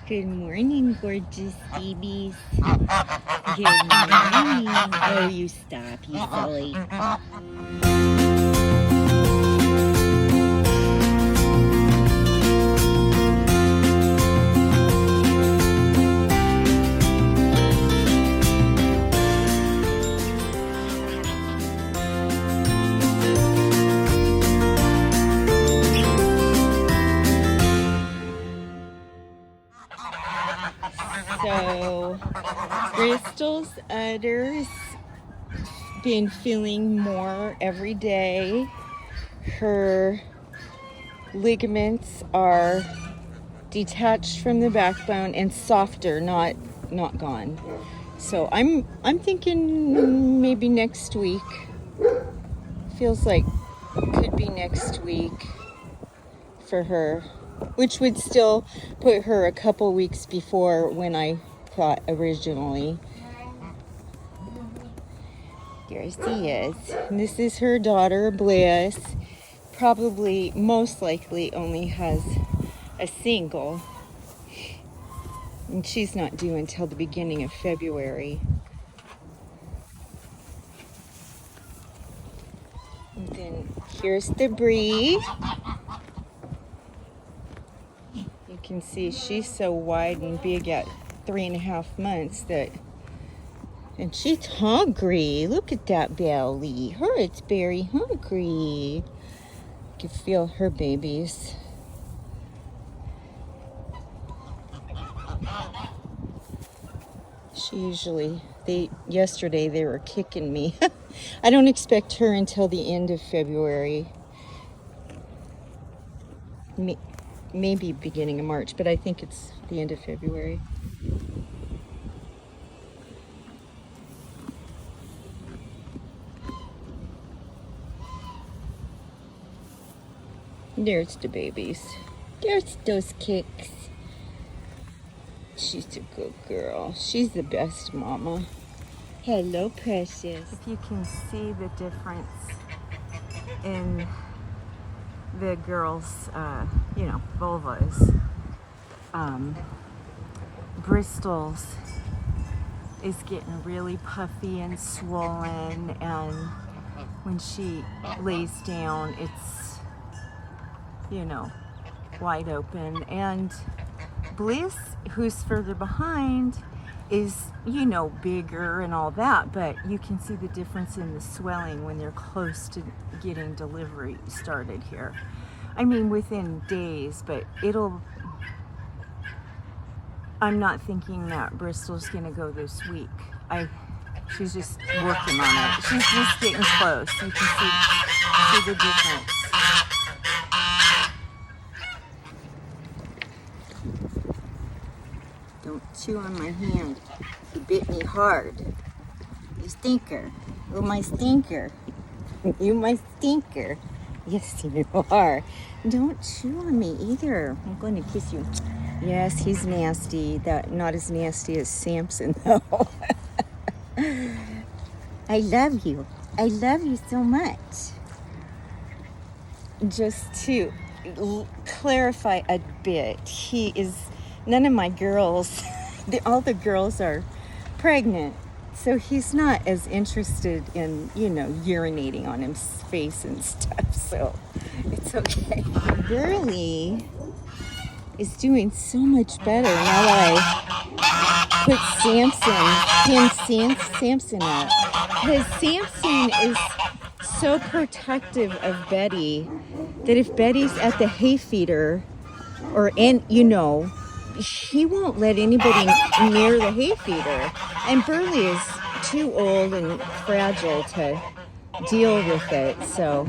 Good morning, gorgeous babies. Good morning. Oh, you stop, you silly. So, Bristol's udder's been feeling more every day. Her ligaments are detached from the backbone and softer, not gone. So I'm thinking maybe next week. Feels like could be next week for her, which would still put her a couple weeks before when I thought originally. There she is. And this is her daughter, Bliss. Probably, most likely, only has a single. And she's not due until the beginning of February. And then here's the Bree. You can see she's so wide and big at 3.5 months that, and she's hungry. Look at that belly. Her it's very hungry. You can feel her babies. She usually, yesterday they were kicking me. I don't expect her until the end of February. Maybe beginning of March, but I think it's the end of February. There's the babies. There's those kicks. She's a good girl. She's the best mama. Hello, precious. If you can see the difference in the girls, vulvas. Bristol's is getting really puffy and swollen, and when she lays down, it's, wide open. And Bliss, who's further behind, is, bigger and all that, but you can see the difference in the swelling when they're close to getting delivery started here. I mean, within days, but I'm not thinking that Bristol's gonna go this week. She's just working on it. She's just getting close. You can see the difference. Don't chew on my hand. You bit me hard. You stinker. Oh, my stinker. You my stinker. Yes, you are. Don't chew on me either. I'm going to kiss you. Yes, he's nasty. Not as nasty as Samson, though. I love you. I love you so much. Just to clarify a bit, none of my girls, all the girls are pregnant, so he's not as interested in, urinating on his face and stuff, so it's okay. Girly is doing so much better now that I put Samson up. Because Samson is so protective of Betty that if Betty's at the hay feeder, he won't let anybody near the hay feeder. And Burley is too old and fragile to deal with it, so.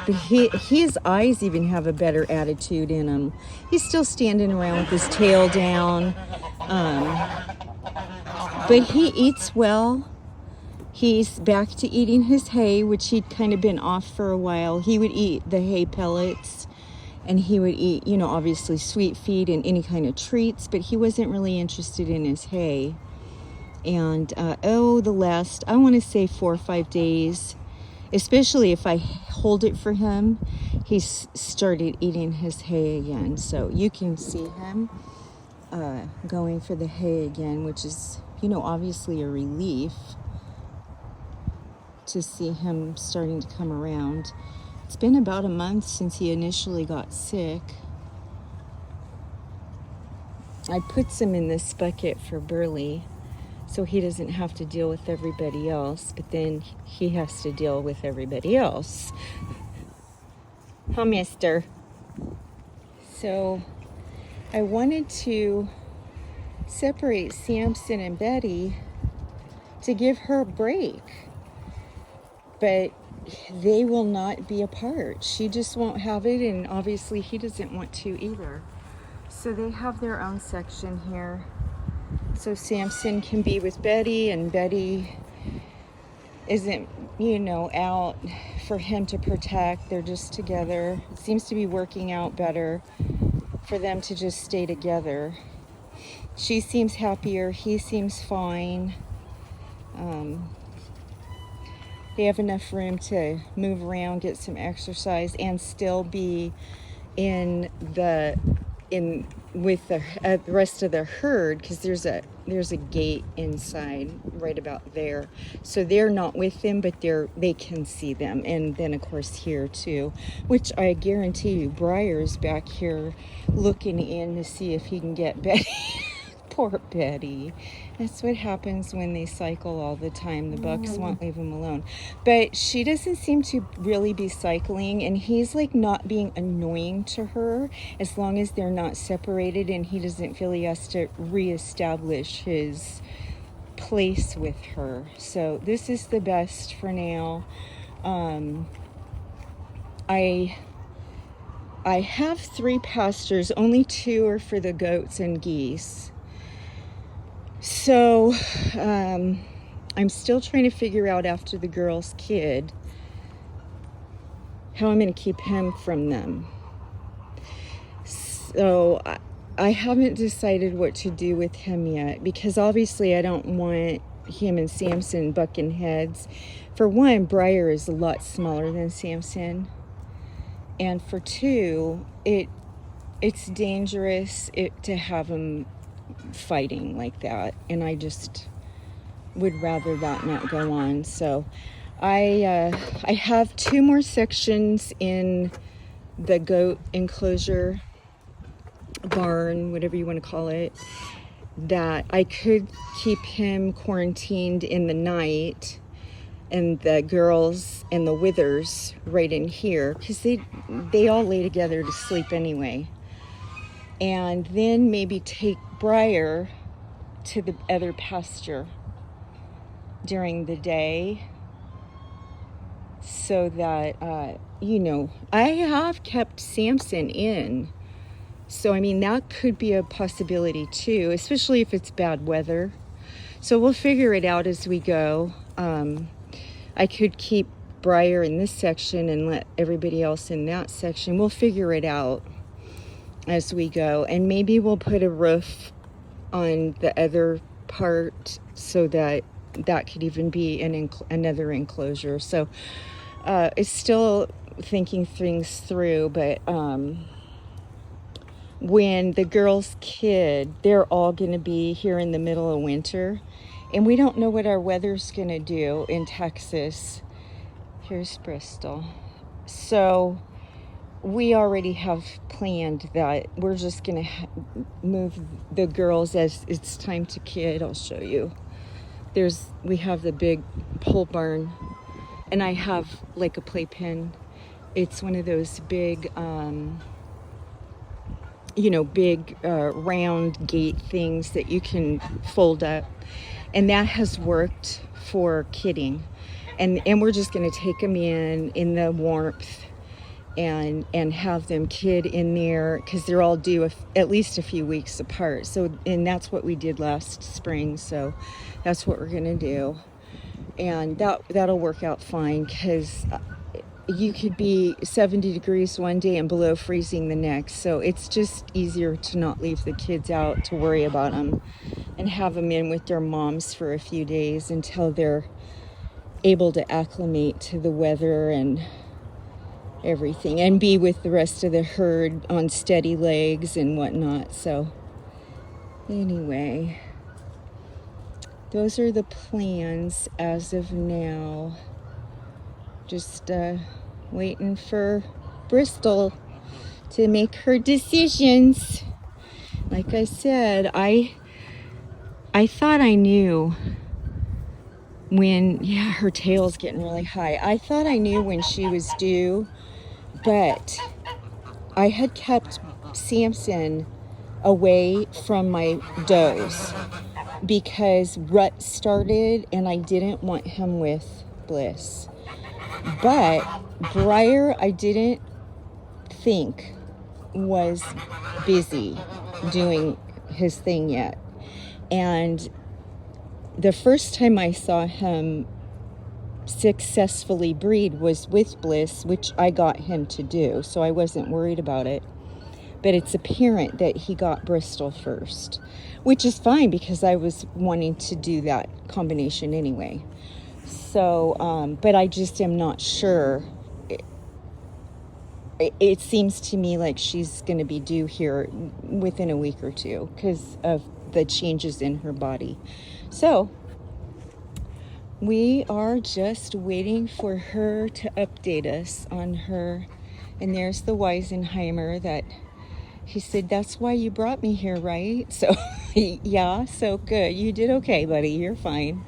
But his eyes even have a better attitude in him. He's still standing around with his tail down. But he eats well. He's back to eating his hay, which he'd kind of been off for a while. He would eat the hay pellets, and he would eat, obviously sweet feed and any kind of treats, but he wasn't really interested in his hay. And, the last, I want to say 4 or 5 days, especially if I hold it for him, he's started eating his hay again. So you can see him going for the hay again, which is, you know, obviously a relief to see him starting to come around. It's been about a month since he initially got sick. I put some in this bucket for Burley so he doesn't have to deal with everybody else, but then he has to deal with everybody else. Huh, mister? So I wanted to separate Samson and Betty to give her a break, but they will not be apart. She just won't have it, and obviously he doesn't want to either. So they have their own section here. So Samson can be with Betty, and Betty isn't, you know, out for him to protect. They're just together. It seems to be working out better for them to just stay together. She seems happier. He seems fine. They have enough room to move around, get some exercise, and still be with the rest of the herd, because there's a gate inside right about there. So they're not with them, but they can see them. And then of course here too, which I guarantee you Briar's back here looking in to see if he can get Betty. Poor Betty. That's what happens when they cycle all the time. The bucks won't leave them alone. But she doesn't seem to really be cycling, and he's like not being annoying to her as long as they're not separated and he doesn't feel he has to reestablish his place with her. So this is the best for now. I have 3 pastures. Only 2 are for the goats and geese. So I'm still trying to figure out, after the girl's kid, how I'm going to keep him from them. So I haven't decided what to do with him yet, because obviously I don't want him and Samson bucking heads. For one, Briar is a lot smaller than Samson, and for 2, it's dangerous to have him fighting like that, and I just would rather that not go on. So I have 2 more sections in the goat enclosure, barn, whatever you want to call it, that I could keep him quarantined in the night, and the girls and the withers right in here, because they all lay together to sleep anyway. And then maybe take Briar to the other pasture during the day, so that, you know, I have kept Samson in. So, I mean, that could be a possibility too, especially if it's bad weather. So we'll figure it out as we go. I could keep Briar in this section and let everybody else in that section. We'll figure it out as we go, and maybe we'll put a roof on the other part so that could even be another enclosure. So it's still thinking things through, but when the girl's kid, they're all going to be here in the middle of winter, and we don't know what our weather's going to do in Texas. Here's Bristol. So we already have planned that we're just going to move the girls as it's time to kid. I'll show you. We have the big pole barn, and I have like a playpen. It's one of those big, round gate things that you can fold up, and that has worked for kidding. And we're just going to take them in the warmth, and have them kid in there, because they're all due at least a few weeks apart. So, and that's what we did last spring. So that's what we're going to do. And that'll work out fine, because you could be 70 degrees one day and below freezing the next. So it's just easier to not leave the kids out to worry about them, and have them in with their moms for a few days until they're able to acclimate to the weather and everything and be with the rest of the herd on steady legs and whatnot. So anyway, those are the plans as of now. Just waiting for Bristol to make her decisions. Like I said, I thought I knew when, yeah, her tail's getting really high. I thought I knew when she was due, but I had kept Samson away from my does because rut started and I didn't want him with Bliss. But Briar, I didn't think was busy doing his thing yet. And the first time I saw him successfully breed was with Bliss, which I got him to do, so I wasn't worried about it. But it's apparent that he got Bristol first, which is fine because I was wanting to do that combination anyway. So, but I just am not sure. It seems to me like she's going to be due here within a week or two because of the changes in her body. So we are just waiting for her to update us on her. And there's the Weisenheimer that he said, that's why you brought me here, right? So yeah, so good. You did okay, buddy. You're fine.